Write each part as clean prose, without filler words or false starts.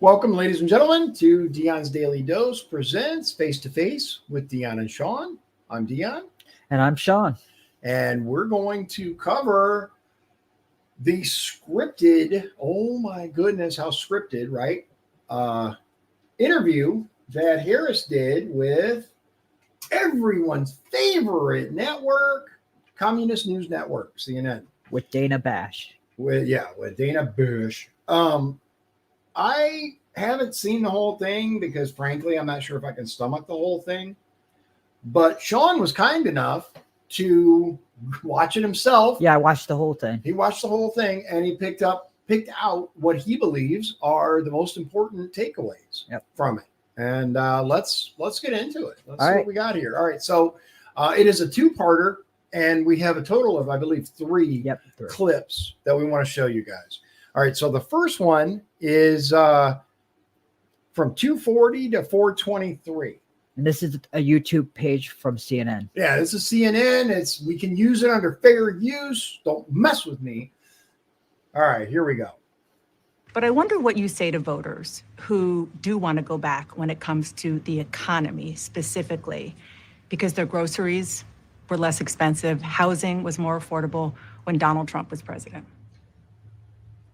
Welcome, ladies and gentlemen, to Dion's Daily Dose presents Face to Face with Dion and Sean. I'm Dion. And I'm Sean. And we're going to cover the scripted, oh my goodness, how scripted, right? Interview that Harris did with everyone's favorite network, Communist News Network, CNN. With Dana Bash. With Dana Bash. I haven't seen the whole thing because, frankly, I'm not sure if I can stomach the whole thing. But Sean was kind enough to watch it himself. Yeah, I watched the whole thing. He watched the whole thing, and he picked out what he believes are the most important takeaways from it. And let's get into it. Let's see what we got here. All right, so it is a two-parter, and we have a total of, I believe, three clips that we want to show you guys. All right, so the first one is from 2:40 to 4:23. And this is a YouTube page from CNN. Yeah, this is CNN. We can use it under fair use. Don't mess with me. All right, here we go. But I wonder what you say to voters who do want to go back when it comes to the economy specifically, because their groceries were less expensive, housing was more affordable when Donald Trump was president.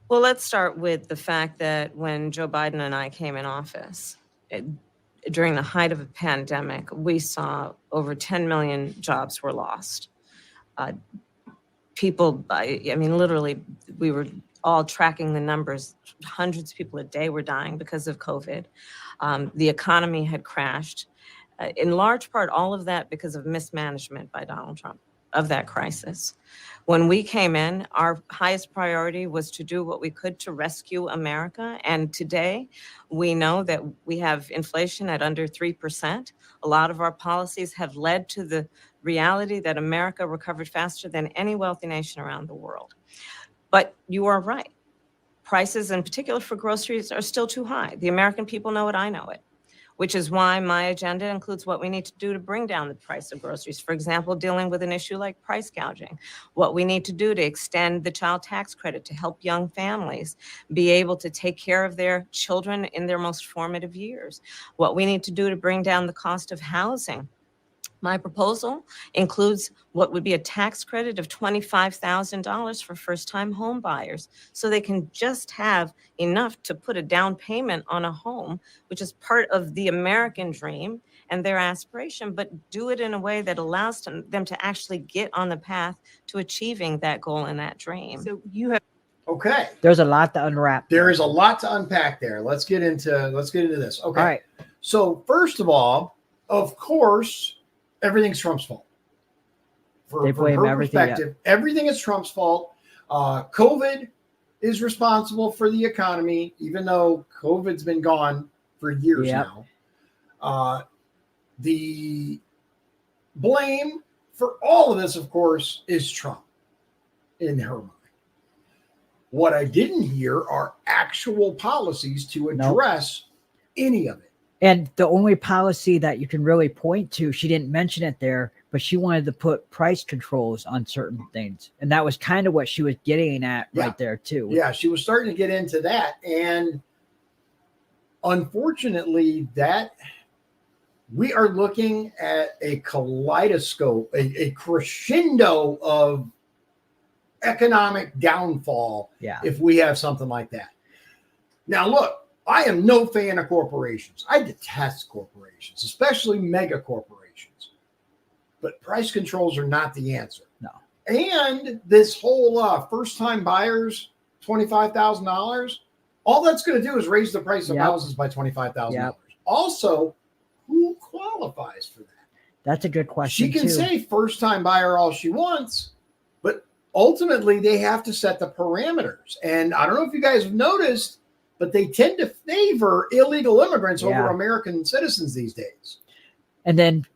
Well, let's start with the fact that when Joe Biden and I came in office, during the height of a pandemic, we saw over 10 million jobs were lost. Literally, we were all tracking the numbers. Hundreds of people a day were dying because of COVID. The economy had crashed. In large part, all of that because of mismanagement by Donald Trump of that crisis. When we came in, our highest priority was to do what we could to rescue America. And today, we know that we have inflation at under 3%. A lot of our policies have led to the reality that America recovered faster than any wealthy nation around the world. But you are right. Prices, in particular for groceries, are still too high. The American people know it, I know it. Which is why my agenda includes what we need to do to bring down the price of groceries. For example, dealing with an issue like price gouging, what we need to do to extend the child tax credit to help young families be able to take care of their children in their most formative years, what we need to do to bring down the cost of housing. My proposal includes what would be a tax credit of $25,000 for first-time home buyers, so they can just have enough to put a down payment on a home, which is part of the American dream and their aspiration, but do it in a way that allows them to actually get on the path to achieving that goal and that dream. So you have Okay. There's a lot to unwrap. There is a lot to unpack there. Let's get into this. Okay. All right. So first of all, of course, everything's Trump's fault. They blame everything. Everything is Trump's fault. COVID is responsible for the economy, even though COVID's been gone for years now. The blame for all of this, of course, is Trump in her mind. What I didn't hear are actual policies to address any of it. And the only policy that you can really point to, she didn't mention it there, but she wanted to put price controls on certain things. And that was kind of what she was getting at right there, too. Yeah, she was starting to get into that. And unfortunately, we are looking at a kaleidoscope, a crescendo of economic downfall if we have something like that. Now, look. I am no fan of corporations. I detest corporations, especially mega corporations. But price controls are not the answer. No. And this whole first-time buyers, $25,000, all that's going to do is raise the price of houses by $25,000. Also, who qualifies for that? That's a good question, She can say first-time buyer all she wants, but ultimately they have to set the parameters. And I don't know if you guys have noticed, but they tend to favor illegal immigrants over American citizens these days. And then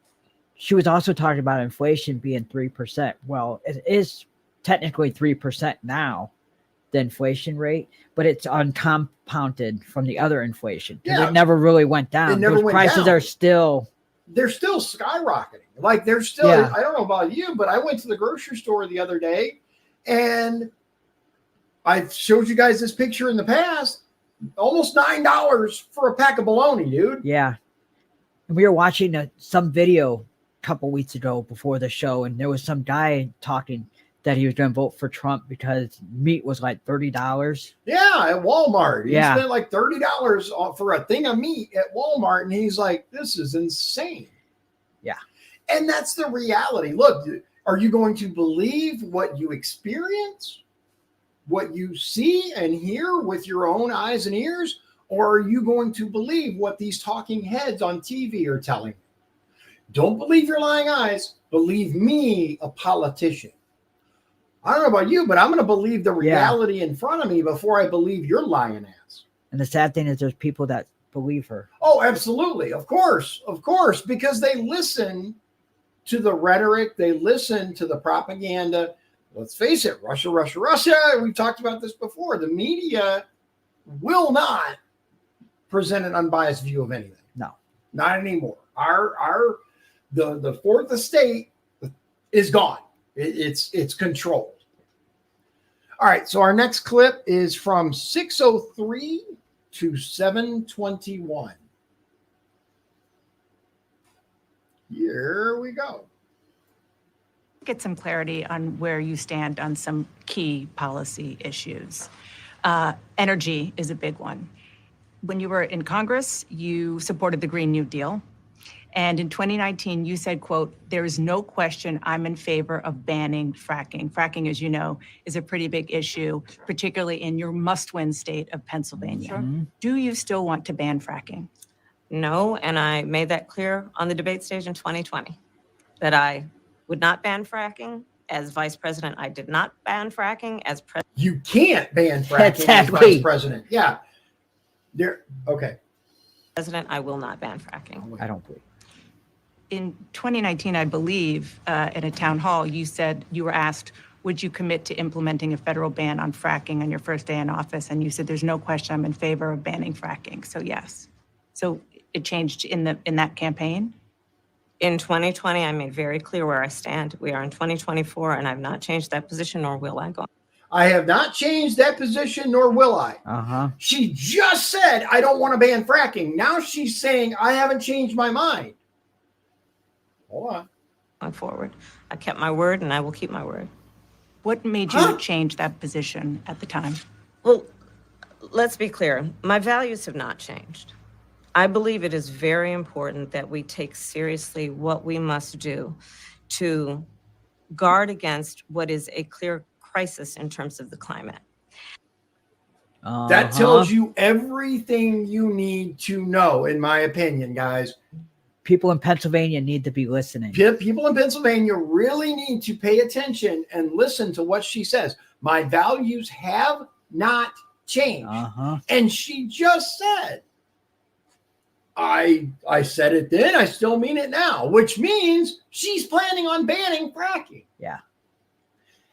she was also talking about inflation being 3%. Well, it is technically 3% now, the inflation rate, but it's uncompounded from the other inflation. It never really went down. It never Those went prices down. are still... They're still skyrocketing. Like they're still, I don't know about you, but I went to the grocery store the other day and I've showed you guys this picture in the past. almost $9 for a pack of bologna, dude. Yeah. And we were watching some video a couple weeks ago before the show, and there was some guy talking that he was going to vote for Trump because meat was like $30. Yeah, at Walmart. He Yeah. spent like $30 for a thing of meat at Walmart, and he's like, this is insane. Yeah. And that's the reality. Look, are you going to believe what you experience, what you see and hear with your own eyes and ears, or are you going to believe what these talking heads on TV are telling you? Don't believe your lying eyes. Believe me, a politician. I don't know about you, but I'm going to believe the reality in front of me before I believe your lying ass. And the sad thing is there's people that believe her. Oh, absolutely. Of course, because they listen to the rhetoric. They listen to the propaganda. Let's face it, Russia. We've talked about this before. The media will not present an unbiased view of anything. No. Not anymore. The fourth estate is gone. It's controlled. All right, so our next clip is from 6:03 to 7:21. Here we go. Get some clarity on where you stand on some key policy issues. Energy is a big one. When you were in Congress, you supported the Green New Deal. And in 2019, you said, quote, there is no question I'm in favor of banning fracking. Fracking, as you know, is a pretty big issue, particularly in your must-win state of Pennsylvania. Sure. Do you still want to ban fracking? No, and I made that clear on the debate stage in 2020 that I would not ban fracking. As vice president, I did not ban fracking. As president, You can't ban fracking Exactly. as vice president. Yeah. Okay. I will not ban fracking. I don't believe. In 2019, I believe, in a town hall, you said you were asked, would you commit to implementing a federal ban on fracking on your first day in office? And you said, there's no question I'm in favor of banning fracking. So yes. So it changed in that campaign? In 2020, I made very clear where I stand. We are in 2024, and I've not changed that position, nor will I go. I have not changed that position, nor will I. Uh-huh. She just said, I don't want to ban fracking. Now she's saying, I haven't changed my mind. Hold on. Going forward, I kept my word, and I will keep my word. What made you change that position at the time? Well, let's be clear. My values have not changed. I believe it is very important that we take seriously what we must do to guard against what is a clear crisis in terms of the climate. That tells you everything you need to know, in my opinion, guys. People in Pennsylvania need to be listening. People in Pennsylvania really need to pay attention and listen to what she says. My values have not changed. Uh-huh. And she just said, I said it then, I still mean it now, which means she's planning on banning fracking. Yeah.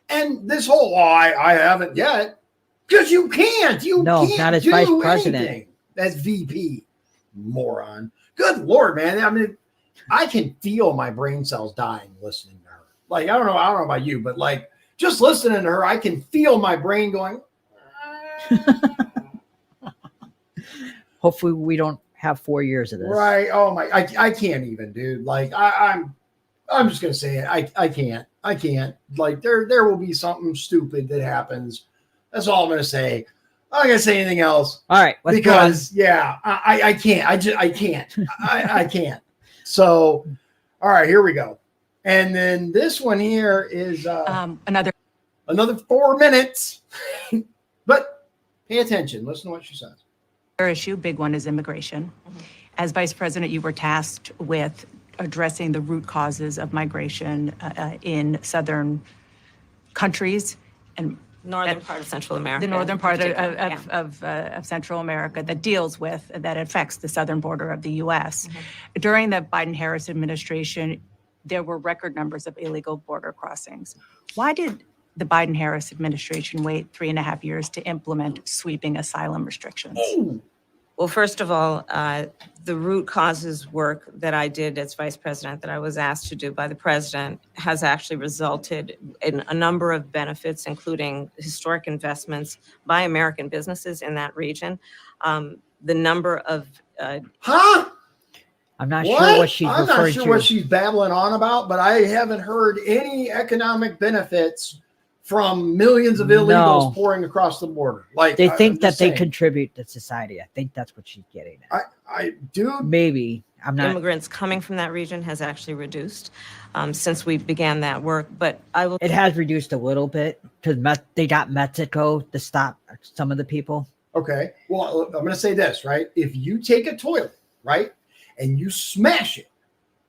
And this whole, I haven't yet, because you can't. You can't not as do vice president. anything as VP, moron. Good Lord, man. I mean, I can feel my brain cells dying listening to her. Like, I don't know about you, but like just listening to her, I can feel my brain going. Hopefully we don't have 4 years of this. Right. Oh my, I can't even, dude. Like I'm just gonna say it. I can't. Like there will be something stupid that happens. That's all I'm gonna say. I'm not gonna say anything else. All right, let's because I can't. I can't. I can't. So, all right, here we go. And then this one here is Another 4 minutes. But pay attention. Listen to what she says. issue, big one, is immigration. As vice president, you were tasked with addressing the root causes of migration in southern countries and Northern part of Central America. the northern part Yeah. of Central America that affects the southern border of the U.S. During the Biden-Harris administration, there were record numbers of illegal border crossings. Why did the Biden-Harris administration wait 3.5 years to implement sweeping asylum restrictions? Ooh. Well, first of all, the root causes work that I did as vice president, that I was asked to do by the president, has actually resulted in a number of benefits, including historic investments by American businesses in that region. The number of I'm not sure what she's I'm referring not sure to. what she's babbling on about, but I haven't heard any economic benefits from millions of illegals pouring across the border. Like, they think that they contribute to society. I think that's what she's getting at. I do. Maybe I'm not. Immigrants coming from that region has actually reduced since we began that work. But I will. It has reduced a little bit because they got Mexico to stop some of the people. Okay. Well, I'm going to say this, right? If you take a toilet, right, and you smash it,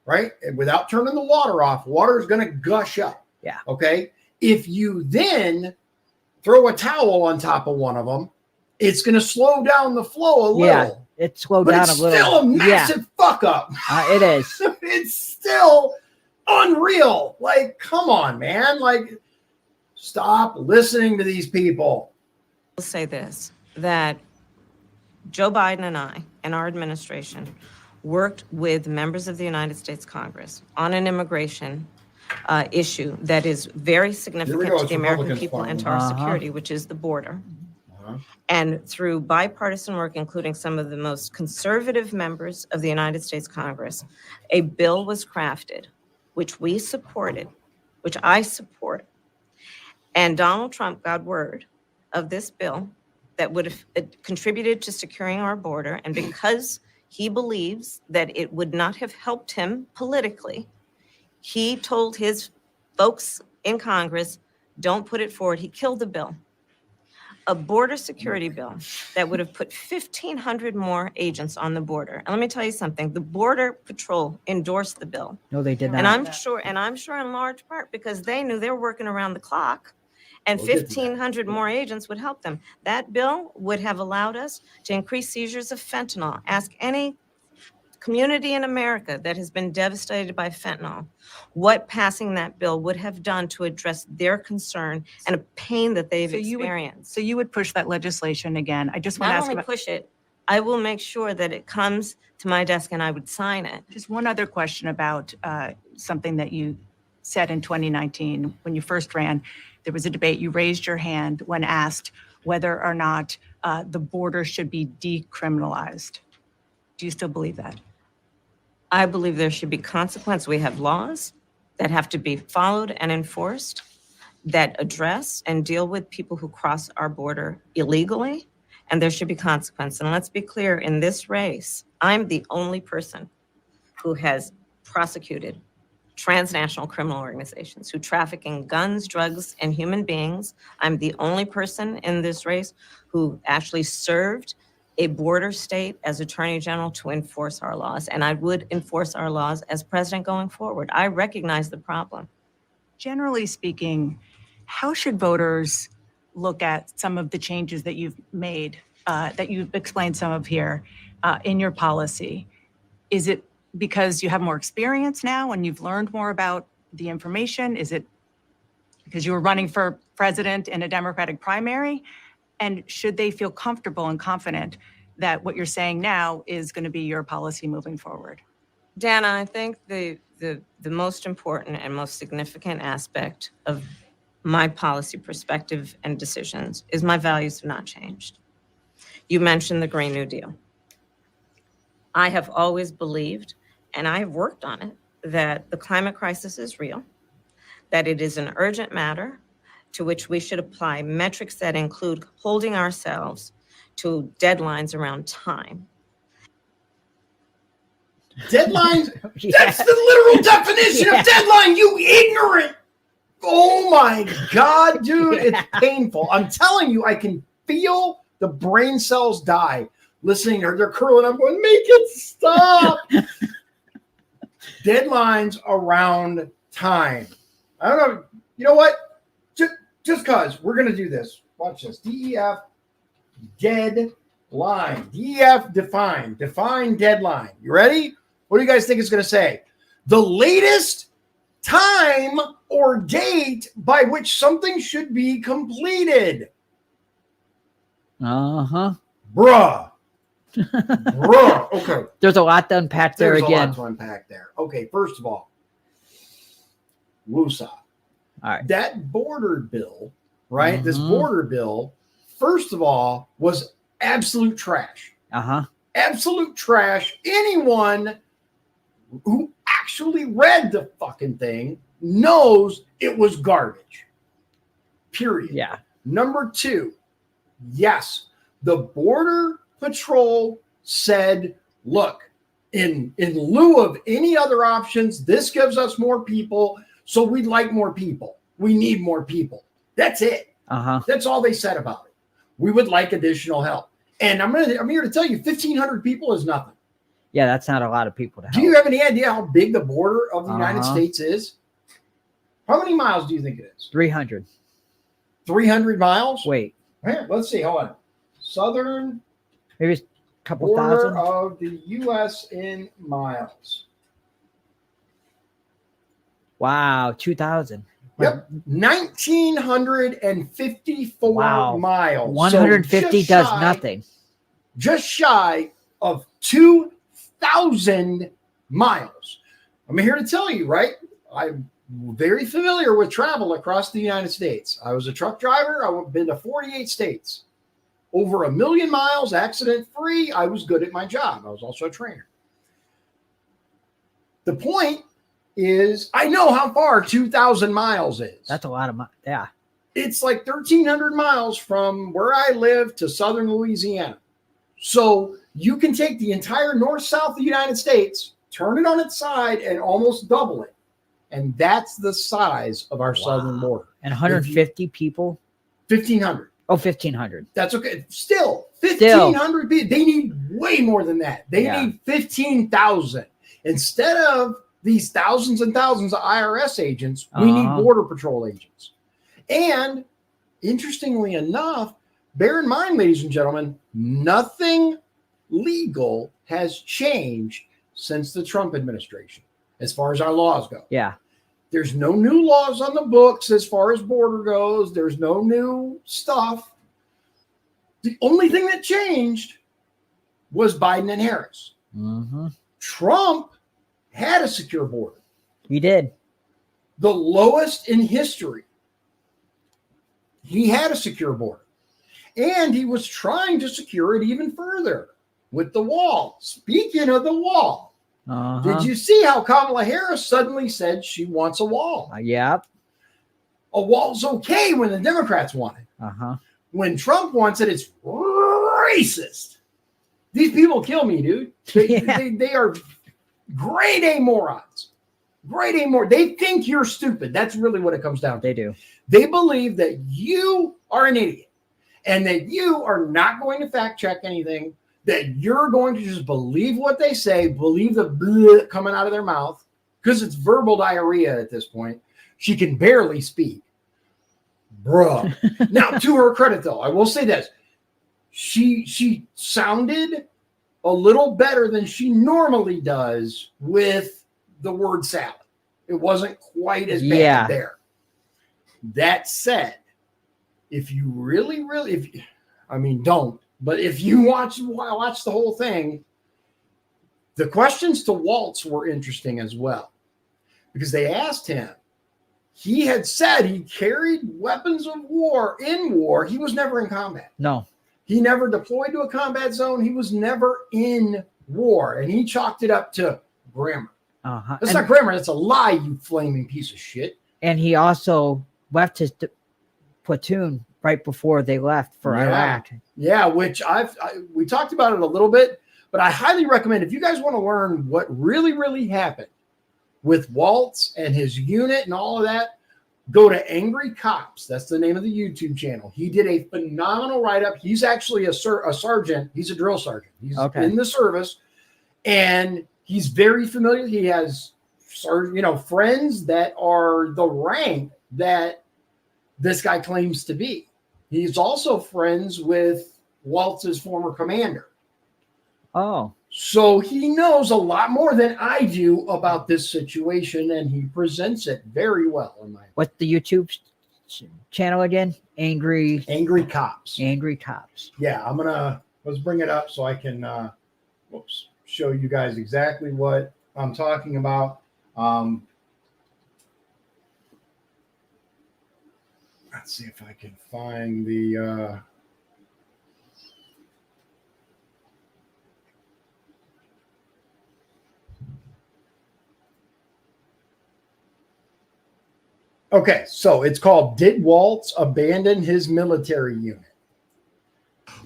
right, and without turning the water off, water is going to gush up. Yeah. Okay. If you then throw a towel on top of one of them, it's going to slow down the flow a little. Yeah, it slowed down a little. It's still a massive fuck up. It is. It's still unreal. Like, come on, man. Like, stop listening to these people. I'll say this, that Joe Biden and I and our administration worked with members of the United States Congress on an immigration issue that is very significant to the American people and to our security, which is the border. And through bipartisan work, including some of the most conservative members of the United States Congress, a bill was crafted, which we supported, which I support. And Donald Trump got word of this bill that would have contributed to securing our border. And because he believes that it would not have helped him politically, he told his folks in Congress, don't put it forward. He killed the bill. A border security bill that would have put 1,500 more agents on the border. And let me tell you something, the Border Patrol endorsed the bill. No, they did not. And I'm sure in large part because they knew they were working around the clock and 1,500 more agents would help them. That bill would have allowed us to increase seizures of fentanyl. Ask any community in America that has been devastated by fentanyl what passing that bill would have done to address their concern and a pain that they've experienced. So you would push that legislation again. I just want to ask about, push it, I will make sure that it comes to my desk and I would sign it. Just one other question about something that you said in 2019 when you first ran. There was a debate. You raised your hand when asked whether or not the border should be decriminalized. Do you still believe that? I believe there should be consequence. We have laws that have to be followed and enforced that address and deal with people who cross our border illegally, and there should be consequence. And let's be clear, in this race, I'm the only person who has prosecuted transnational criminal organizations who traffic in guns, drugs, and human beings. I'm the only person in this race who actually served a border state as Attorney General to enforce our laws. And I would enforce our laws as president going forward. I recognize the problem. Generally speaking, how should voters look at some of the changes that you've made, that you've explained some of here in your policy? Is it because you have more experience now and you've learned more about the information? Is it because you were running for president in a Democratic primary? And should they feel comfortable and confident that what you're saying now is going to be your policy moving forward? Dana, I think the most important and most significant aspect of my policy perspective and decisions is my values have not changed. You mentioned the Green New Deal. I have always believed, and I have worked on it, that the climate crisis is real, that it is an urgent matter to which we should apply metrics that include holding ourselves to deadlines around time. Deadlines? That's the literal definition of deadline, you ignorant. Oh my God, dude, it's painful. I'm telling you, I can feel the brain cells die listening. They're curling up going, make it stop. Deadlines around time. I don't know. You know what? Just because we're going to do this. Watch this. DEF, deadline. DEF, define. Define deadline. You ready? What do you guys think it's going to say? The latest time or date by which something should be completed. Uh-huh. Bruh. Bro, okay. There's a lot to unpack there There's again. a lot to unpack there. Okay, first of all, woosah. All right. That border bill, right? This Mhm. border bill, first of all, was absolute trash. Uh-huh. Absolute trash. Anyone who actually read the fucking thing knows it was garbage. Period. Yeah. Number two, yes, the Border Patrol said, look, in lieu of any other options, this gives us more people, so we'd like more people. We need more people. That's it. Uh-huh. That's all they said about it. We would like additional help. And I'm here to tell you, 1,500 people is nothing. Yeah, that's not a lot of people to help. Do you have any idea how big the border of the United Uh-huh. States is? How many miles do you think it is? 300. 300 miles? Wait, Here, let's see. Hold on. Southern maybe a couple border thousand? of the U.S. in miles. Wow, 2,000. Yep. 1,954 Wow. miles. 150 So does nothing. Just shy of 2,000 miles. I'm here to tell you, right? I'm very familiar with travel across the United States. I was a truck driver. I've been to 48 states. Over 1 million miles, accident free. I was good at my job. I was also a trainer. The point is, I know how far 2,000 miles is. That's a lot of money. Yeah. It's like 1,300 miles from where I live to southern Louisiana. So you can take the entire north-south of the United States, turn it on its side, and almost double it. And that's the size of our southern border. And 150 people? 1,500. Oh, 1,500. That's okay. Still, 1,500 people. They need way more than that. They need 15,000. Instead of these thousands and thousands of IRS agents, we need Border Patrol agents. And interestingly enough, bear in mind, ladies and gentlemen, nothing legal has changed since the Trump administration as far as our laws go. Yeah. There's no new laws on the books as far as border goes. There's no new stuff. The only thing that changed was Biden and Harris. Mm-hmm. Trump had a secure border. He did. The lowest in history. He had a secure border. And he was trying to secure it even further with the wall. Speaking of the wall, did you see how Kamala Harris suddenly said she wants a wall? Yep. A wall's okay when the Democrats want it. Uh-huh. When Trump wants it, it's racist. These people kill me, dude. They are grade A morons. Grade A morons. They think you're stupid. That's really what it comes down to. They do. They believe that you are an idiot and that you are not going to fact check anything, that you're going to just believe what they say, believe the bleh coming out of their mouth, because it's verbal diarrhea at this point. She can barely speak. Bruh. Now, to her credit, though, I will say this. She sounded a little better than she normally does with the word salad. It wasn't quite as bad there. That said, if you really, don't, but if you watch the whole thing, the questions to Walz were interesting as well, because they asked him. He had said he carried weapons of war in war. He was never in combat. No. He never deployed to a combat zone. He was never in war. And he chalked it up to grammar. Uh-huh. That's not grammar. That's a lie, you flaming piece of shit. And he also left his platoon right before they left for Iraq. Yeah, which we talked about it a little bit, but I highly recommend if you guys want to learn what really, really happened with Walz and his unit and all of that, go to Angry Cops. That's the name of the YouTube channel. He did a phenomenal write-up. He's actually a sergeant. He's a drill sergeant. He's in the service, and he's very familiar. He has, friends that are the rank that this guy claims to be. He's also friends with Waltz's former commander. Oh. So he knows a lot more than I do about this situation, and he presents it very well. What's the YouTube channel again? Angry Cops. Angry Cops. Yeah, I'm gonna let's bring it up so I can show you guys exactly what I'm talking about. Let's see if I can find the okay, so it's called "Did Walz Abandon His Military Unit?"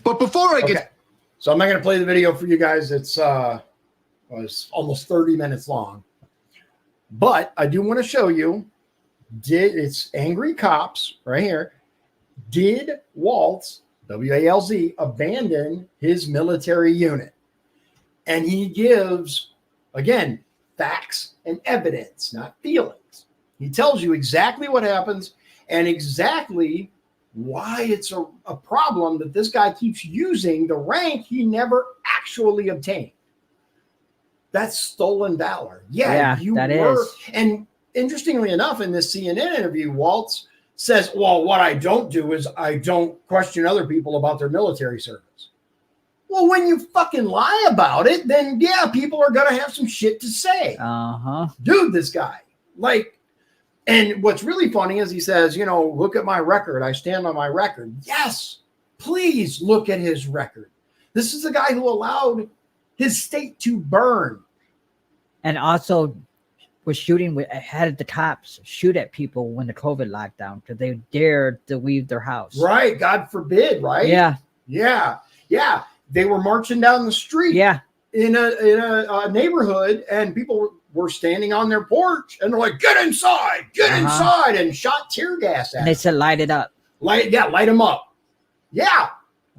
But before I get so I'm not going to play the video for you guys. It's almost 30 minutes long, but I do want to show you. It's angry cops right here. Did Walz, W-A-L-Z, abandon his military unit? And he gives, again, facts and evidence, not feelings. He tells you exactly what happens and exactly why it's a problem that this guy keeps using the rank he never actually obtained. That's stolen valor. Yeah, you that were. is. And interestingly enough, in this CNN interview, Walz says, well, what I don't do is I don't question other people about their military service. Well, when you fucking lie about it, then yeah, people are going to have some shit to say. Dude, this guy. And what's really funny is he says, look at my record. I stand on my record. Yes, please look at his record. This is the guy who allowed his state to burn. And also was had the cops shoot at people when the COVID lockdown because they dared to leave their house. Right. God forbid. Right. Yeah. They were marching down the street. Yeah. In a neighborhood, and people were standing on their porch, and they're like, "Get inside, get inside," and shot tear gas at them. They said, "Light it up." Light them up. Yeah.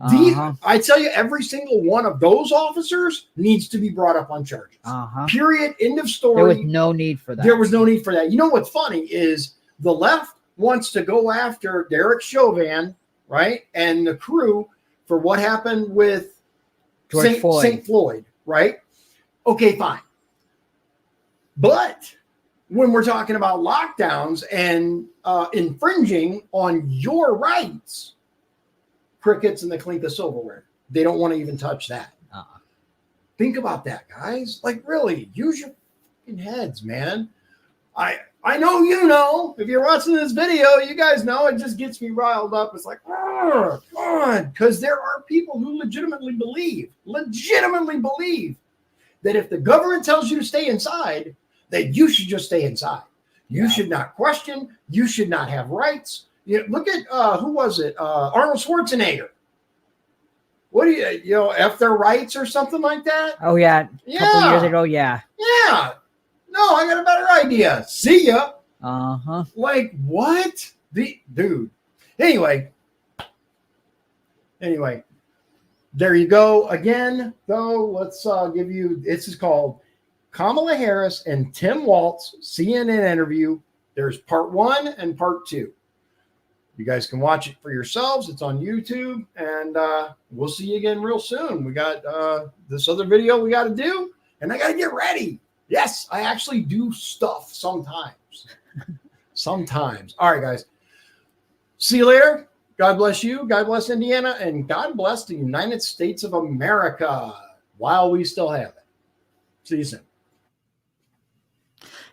I tell you, every single one of those officers needs to be brought up on charges. Period. End of story. There was no need for that. There was no need for that. You know what's funny is the left wants to go after Derek Chauvin, right, and the crew for what happened with St. Floyd, right? Okay, fine. But when we're talking about lockdowns and infringing on your rights, crickets and the clink of silverware, they don't want to even touch that. Think about that, guys. Really, use your fucking heads, man. I know you know. If you're watching this video, you guys know it just gets me riled up. It's like, oh, God, because there are people who legitimately believe that if the government tells you to stay inside, that you should just stay inside. You should not question. You should not have rights. Look at who was it? Arnold Schwarzenegger. What do you F their rights or something like that? Oh yeah, a couple years ago, yeah. Yeah. No, I got a better idea. See ya. What? Dude. Anyway, there you go. Again, though, let's give you. This is called Kamala Harris and Tim Walz CNN interview. There's part 1 and part 2. You guys can watch it for yourselves. It's on YouTube, and we'll see you again real soon. We got this other video we got to do, and I got to get ready. Yes, I actually do stuff sometimes. Sometimes. All right, guys. See you later. God bless you. God bless Indiana, and God bless the United States of America while we still have it. See you soon.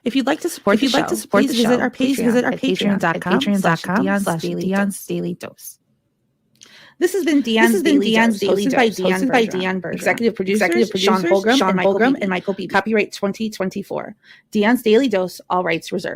If you'd like to support the show, please visit our patreon.com/Dion's Daily Dose. This has been Dion's Daily Dose, hosted by Dion Bergeron. Executive producers Sean Holgram, and Michael B. Copyright 2024. Dion's Daily Dose, all rights reserved.